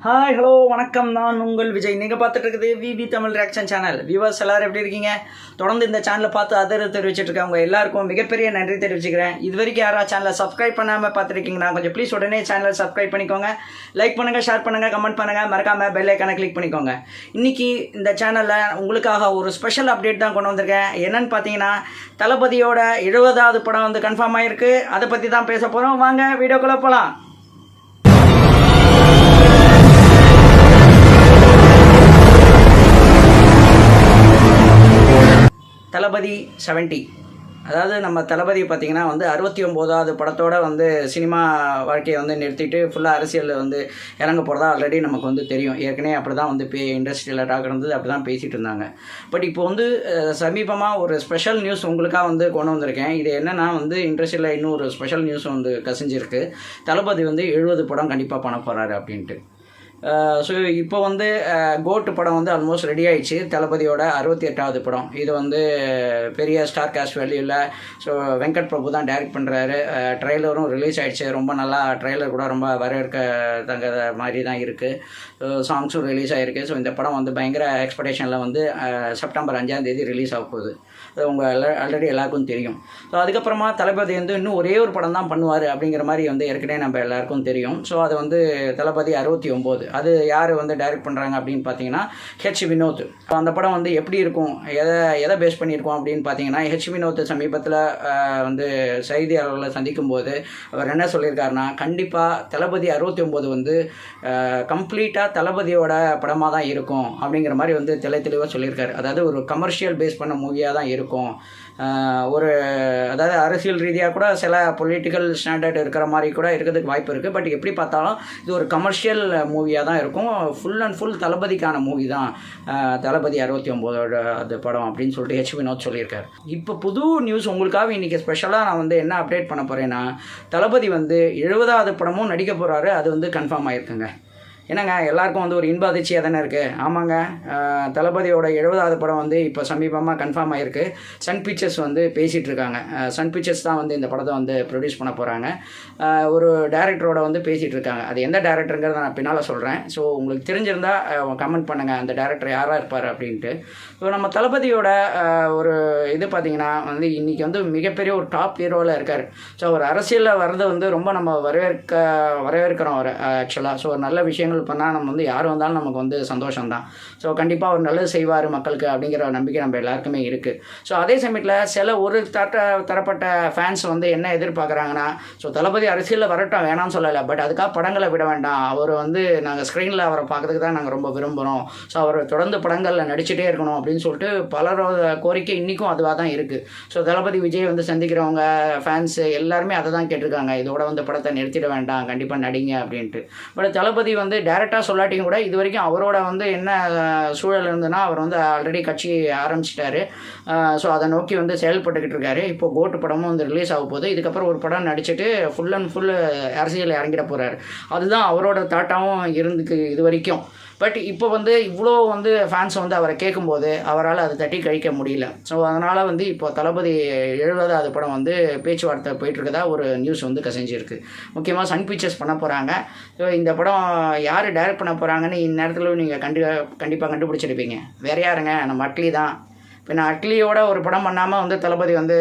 Hi hello வணக்கம். நான் உங்கள் விஜய். நீங்கள் பார்த்துட்டு இருக்குது விவி தமிழ் ரியாக்ஷன் சேனல். வியூவர்ஸ் எல்லோரும் எப்படி இருக்கீங்க? தொடர்ந்து இந்த சேனலை பார்த்து ஆதரவு தெரிவிச்சிட்டு இருக்கவங்க எல்லாருக்கும் மிகப்பெரிய நன்றி தெரிவிச்சுக்கிறேன். இது வரைக்கும் யாராவது சேனலை சப்ஸ்கிரைப் பண்ணாமல் பார்த்துருக்கீங்கன்னா கொஞ்சம் ப்ளீஸ் உடனே சேனலை சப்ஸ்கிரைப் பண்ணிக்கோங்க. லைக் பண்ணுங்கள், ஷேர் பண்ணுங்கள், கமெண்ட் பண்ணுங்கள், மறக்காமல் பெல் ஐக்கானை கிளிக் பண்ணிக்கோங்க. இன்றைக்கி இந்த சேனலில் உங்களுக்காக ஒரு ஸ்பெஷல் அப்டேட் தான் கொண்டு வந்திருக்கேன். என்னென்னு பார்த்தீங்கன்னா, தளபதியோட 70வது படம் வந்து கன்ஃபார்ம் ஆகிருக்கு. அதை பற்றி தான் பேச போகிறோம். வாங்க வீடியோக்குள்ளே போகலாம். தளபதி 70, அதாவது நம்ம தளபதி பார்த்திங்கன்னா வந்து 69வது படத்தோடு வந்து சினிமா வாழ்க்கையை வந்து நிறுத்திட்டு ஃபுல்லாக அரசியலில் வந்து இறங்க போகிறதா ஆல்ரெடி நமக்கு வந்து தெரியும். ஏற்கனவே அப்படி தான் வந்து இண்டஸ்ட்ரியில் டாக் இருந்தது, அப்படி தான் பேசிகிட்டு இருந்தாங்க. பட் இப்போ வந்து சமீபமாக ஒரு ஸ்பெஷல் நியூஸ் உங்களுக்காக வந்து கொண்டு வந்திருக்கேன். இது என்னென்னா வந்து இண்டஸ்ட்ரியில் இன்னும் ஒரு ஸ்பெஷல் நியூஸ் வந்து கசிஞ்சிருக்கு. தளபதி வந்து 70 படம் கண்டிப்பாக பண்ண போகிறாரு அப்படின்ட்டு. ஸோ இப்போ வந்து கோட்டு படம் வந்து ஆல்மோஸ்ட் ரெடி ஆகிடுச்சு. தளபதியோட 68வது படம். இது வந்து பெரிய ஸ்டார் காஸ்ட் வேல்யூவில். ஸோ வெங்கட் பிரபு தான் டைரக்ட் பண்ணுறாரு. ட்ரெய்லரும் ரிலீஸ் ஆகிடுச்சு. ரொம்ப நல்லா ட்ரெய்லர் கூட ரொம்ப வரவேற்க தங்க மாதிரி தான் இருக்குது. சாங்ஸும் ரிலீஸ் ஆகிருக்கு. ஸோ இந்த படம் வந்து பயங்கர எக்ஸ்பெக்டேஷனில் வந்து செப்டம்பர் 5 ரிலீஸ் ஆக போகுது. அது உங்கள் ஆல்ரெடி எல்லாருக்கும் தெரியும். ஸோ அதுக்கப்புறமா தளபதி வந்து இன்னும் ஒரே ஒரு படம் தான் பண்ணுவார் அப்படிங்கிற மாதிரி வந்து ஏற்கனவே நம்ம எல்லாருக்கும் தெரியும். ஸோ அது வந்து தளபதி 69. அது யார் வந்து டைரக்ட் பண்ணுறாங்க அப்படின்னு பார்த்தீங்கன்னா ஹெச் வினோத். அந்த படம் வந்து எப்படி இருக்கும், எதை பேஸ் பண்ணியிருக்கோம் அப்படின்னு பார்த்தீங்கன்னா, ஹெச் வினோத் சமீபத்தில் வந்து செய்தியாளர்களை சந்திக்கும் போது அவர் என்ன சொல்லியிருக்காருன்னா, கண்டிப்பாக தளபதி 69 வந்து கம்ப்ளீட்டாக தளபதியோட படமாக தான் இருக்கும் அப்படிங்கிற மாதிரி வந்து தெளிவாக சொல்லியிருக்காரு. அதாவது ஒரு கமர்ஷியல் பேஸ் பண்ண மூவியாக தான் இருக்கும். ஒரு அதாவது அரசியல் ரீதியாக கூட சில பொலிட்டிக்கல் ஸ்டாண்டர்ட் இருக்கிற மாதிரி கூட இருக்கிறதுக்கு வாய்ப்பு இருக்குது. பட் எப்படி பார்த்தாலும் இது ஒரு கமர்ஷியல் மூவியாக தான் இருக்கும். ஃபுல் அண்ட் ஃபுல் தளபதிக்கான மூவி தான் தளபதி 69 அது படம் அப்படின்னு சொல்லிட்டு ஹெச் வினோத் சொல்லியிருக்காரு. இப்போ புது நியூஸ் உங்களுக்காக இன்றைக்கி ஸ்பெஷலாக நான் வந்து என்ன அப்டேட் பண்ண போகிறேன்னா, தளபதி வந்து 70வது படமும் நடிக்க போகிறாரு. அது வந்து கன்ஃபார்ம் ஆகிருக்குங்க. என்னங்க எல்லாருக்கும் வந்து ஒரு இன்ப அதிர்ச்சியாக தானே இருக்குது. ஆமாங்க, தளபதியோட 70வது படம் வந்து இப்போ சமீபமாக கன்ஃபார்ம் ஆகிருக்கு. சன் பிக்சர்ஸ் வந்து பேசிகிட்டு இருக்காங்க. சன் பிக்சர்ஸ் தான் வந்து இந்த படத்தை வந்து ப்ரொடியூஸ் பண்ண போகிறாங்க. ஒரு டேரக்டரோட வந்து பேசிகிட்டு இருக்காங்க. அது எந்த டேரக்டருங்கிறத நான் பின்னால் சொல்கிறேன். ஸோ உங்களுக்கு தெரிஞ்சிருந்தால் கமெண்ட் பண்ணுங்கள் அந்த டேரக்டர் யாராக இருப்பார் அப்படின்ட்டு. ஸோ நம்ம தளபதியோட ஒரு இது பார்த்திங்கன்னா வந்து இன்றைக்கி வந்து மிகப்பெரிய ஒரு டாப் ஹீரோவில் இருக்கார். ஸோ அவர் அரசியலில் வர்றது வந்து ரொம்ப நம்ம வரவேற்கிறோம் அவர் ஆக்சுவலாக. ஸோ நல்ல விஷயங்கள் பண்ணால் நம்ம வந்து யார் வந்தாலும் நமக்கு வந்து சந்தோஷம்தான். ஸோ கண்டிப்பாக அவர் நல்லது செய்வார் மக்களுக்கு அப்படிங்கிற நம்பிக்கை நம்ம எல்லாருக்குமே இருக்குது. ஸோ அதே சமயத்தில் சில ஒரு தரப்பட்ட ஃபேன்ஸ் வந்து என்ன எதிர்பார்க்குறாங்கன்னா, ஸோ தளபதி அரசியலில் வரட்டும், வேணாம்னு சொல்லலை, பட் அதுக்காக படங்களை விட வேண்டாம், அவர் வந்து நாங்கள் ஸ்க்ரீனில் அவரை பார்க்கறதுக்கு தான் நாங்கள் ரொம்ப விரும்புகிறோம், ஸோ அவர் தொடர்ந்து படங்களில் நடிச்சுட்டே இருக்கணும் அப்படின்னு சொல்லிட்டு பலரோட கோரிக்கை இன்றைக்கும் அதுவாக தான் இருக்குது. ஸோ தளபதி விஜய் வந்து சந்திக்கிறவங்க ஃபேன்ஸு எல்லாருமே அதை தான் கேட்டிருக்காங்க. இதோட வந்து படத்தை நிறுத்திட வேண்டாம், கண்டிப்பாக நடிங்க அப்படின்ட்டு. பட் தளபதி வந்து டேரெக்டாக சொல்லாட்டியும் கூட இது வரைக்கும் அவரோட வந்து என்ன சூழல் இருந்ததுன்னா, அவர் வந்து ஆல்ரெடி கட்சி ஆரம்பிச்சிட்டாரு. ஸோ அதை நோக்கி வந்து செயல்பட்டுக்கிட்டு இருக்காரு. இப்போ கோட்டு படமும் வந்து ரிலீஸ் ஆக போகுது. இதுக்கப்புறம் ஒரு படம் நடிச்சுட்டு ஃபுல் அண்ட் ஃபுல் அரசியல் இறங்கிட போகிறாரு. அதுதான் அவரோட தாட்டாகவும் இருந்துக்கு இது வரைக்கும். பட் இப்போ வந்து இவ்வளோ வந்து ஃபேன்ஸ் வந்து அவரை கேட்கும்போது அவரால் அதை தட்டி கழிக்க முடியல. ஸோ அதனால் வந்து இப்போ தளபதி 70வது படம் வந்து பேச்சுவார்த்தை போயிட்டுருக்கதா ஒரு நியூஸ் வந்து கசிஞ்சிருக்கு. முக்கியமாக சன் பிக்சர்ஸ் பண்ண போகிறாங்க. ஸோ இந்த படம் யார் டைரக்ட் பண்ண போகிறாங்கன்னு இந்நேரத்தில் நீங்கள் கண்டிப்பாக கண்டுபிடிச்சிருப்பீங்க. வேறு யாருங்க, நம்ம அட்லி தான். இப்போ நான் அட்லியோட ஒரு படம் பண்ணாமல் வந்து தளபதி வந்து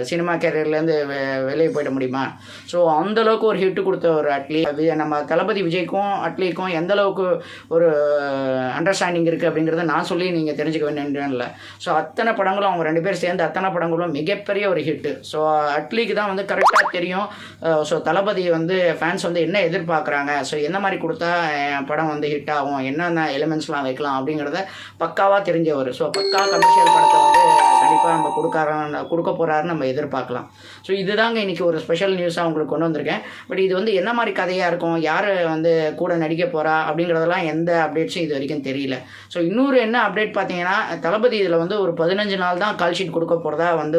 சினிமா கேரியர்லேருந்து வெளியே போயிட முடியுமா? ஸோ அந்தளவுக்கு ஒரு ஹிட்டு கொடுத்த ஒரு அட்லி. நம்ம தளபதி விஜய்க்கும் அட்லிக்கும் எந்தளவுக்கு ஒரு அண்டர்ஸ்டாண்டிங் இருக்குது அப்படிங்கிறத நான் சொல்லி நீங்கள் தெரிஞ்சுக்க வேண்டிய இல்லை. ஸோ அத்தனை படங்களும் அவங்க 2 பேர் சேர்ந்து அத்தனை படங்களும் மிகப்பெரிய ஒரு ஹிட்டு. ஸோ அட்லிக்கு தான் வந்து கரெக்டாக தெரியும். ஸோ தளபதி வந்து ஃபேன்ஸ் வந்து என்ன எதிர்பார்க்குறாங்க, ஸோ என்ன மாதிரி கொடுத்தா படம் வந்து ஹிட் ஆகும், என்னென்ன எலிமெண்ட்ஸ்லாம் வைக்கலாம் அப்படிங்கிறத பக்காவாக தெரிஞ்சவர். ஸோ பக்கா கமர்ஷியல் படத்தை வந்து கண்டிப்பாக நம்ம கொடுக்க போகிறாருன்னு நம்ம எதிர்பார்க்கலாம். ஸோ இதுதாங்க இன்றைக்கி ஒரு ஸ்பெஷல் நியூஸாக உங்களுக்கு கொண்டு வந்திருக்கேன். பட் இது வந்து என்ன மாதிரி கதையாக இருக்கும், யார் வந்து கூட நடிக்க போகிறா அப்படிங்கிறதெல்லாம் எந்த அப்டேட்ஸும் இது வரைக்கும் தெரியல. ஸோ இன்னொரு என்ன அப்டேட் பார்த்தீங்கன்னா, தளபதி இதில் வந்து ஒரு 15 நாள் தான் கால் ஷீட் கொடுக்க போகிறதா வந்து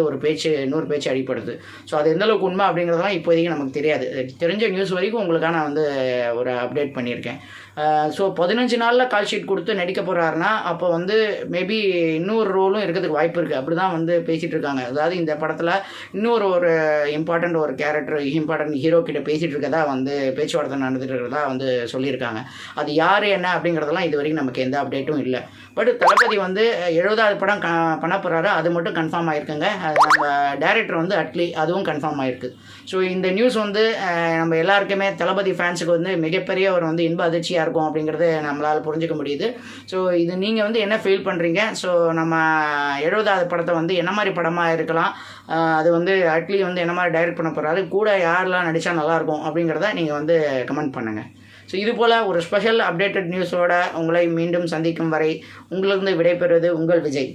இன்னொரு பேச்சு அடிப்படுது. ஸோ அது எந்தளவுக்கு உண்மை அப்படிங்கிறதெல்லாம் இப்போதைக்கு நமக்கு தெரியாது. தெரிஞ்ச நியூஸ் வரைக்கும் உங்களுக்காக நான் வந்து ஒரு அப்டேட் பண்ணியிருக்கேன். ஸோ 15 நாளில் கால் ஷீட் கொடுத்து நடிக்க போகிறாருன்னா அப்போ வந்து மேபி இன்னொரு ரோலும் இருக்கிறதுக்கு வாய்ப்பு இருக்குது. அப்படி இப்படி தான் வந்து பேசிகிட்டு இருக்காங்க. அதாவது இந்த படத்தில் இன்னொரு இம்பார்ட்டண்ட் ஒரு கேரக்டர் இம்பார்ட்டன்ட் ஹீரோ கிட்ட பேசிகிட்டு இருக்கதா வந்து பேச்சுவார்த்தை நடந்துட்டு இருக்கிறதா வந்து சொல்லியிருக்காங்க. அது யார் என்ன அப்படிங்கிறதெல்லாம் இது வரைக்கும் நமக்கு எந்த அப்டேட்டும் இல்லை. பட் தளபதி வந்து 70வது படம் பண்ண போகிறாரு, அது மட்டும் கன்ஃபார்ம் ஆகிருக்குங்க. நம்ம டைரக்டர் வந்து அட்லி, அதுவும் கன்ஃபார்ம் ஆகிருக்கு. ஸோ இந்த நியூஸ் வந்து நம்ம எல்லாருக்குமே தளபதி ஃபேன்ஸுக்கு வந்து மிகப்பெரிய ஒரு வந்து இன்ப அதிர்ச்சியாக இருக்கும் அப்படிங்கிறது நம்மளால் புரிஞ்சிக்க முடியுது. ஸோ இது நீங்கள் வந்து என்ன ஃபீல் பண்ணுறீங்க? ஸோ நம்ம 70வது படத்தை வந்து என்ன மாதிரி படமாக இருக்கலாம், அது வந்து அட்லி வந்து என்ன மாதிரி டைரக்ட் பண்ண போகிறாரு, கூட யாரெல்லாம் நடித்தா நல்லாயிருக்கும் அப்படிங்கிறத நீங்கள் வந்து கமெண்ட் பண்ணுங்கள். ஸோ இது போல் ஒரு ஸ்பெஷல் அப்டேட்டட் நியூஸோட உங்களை மீண்டும் சந்திக்கும் வரை உங்களிருந்து விடைபெறுவது உங்கள் விஜய்.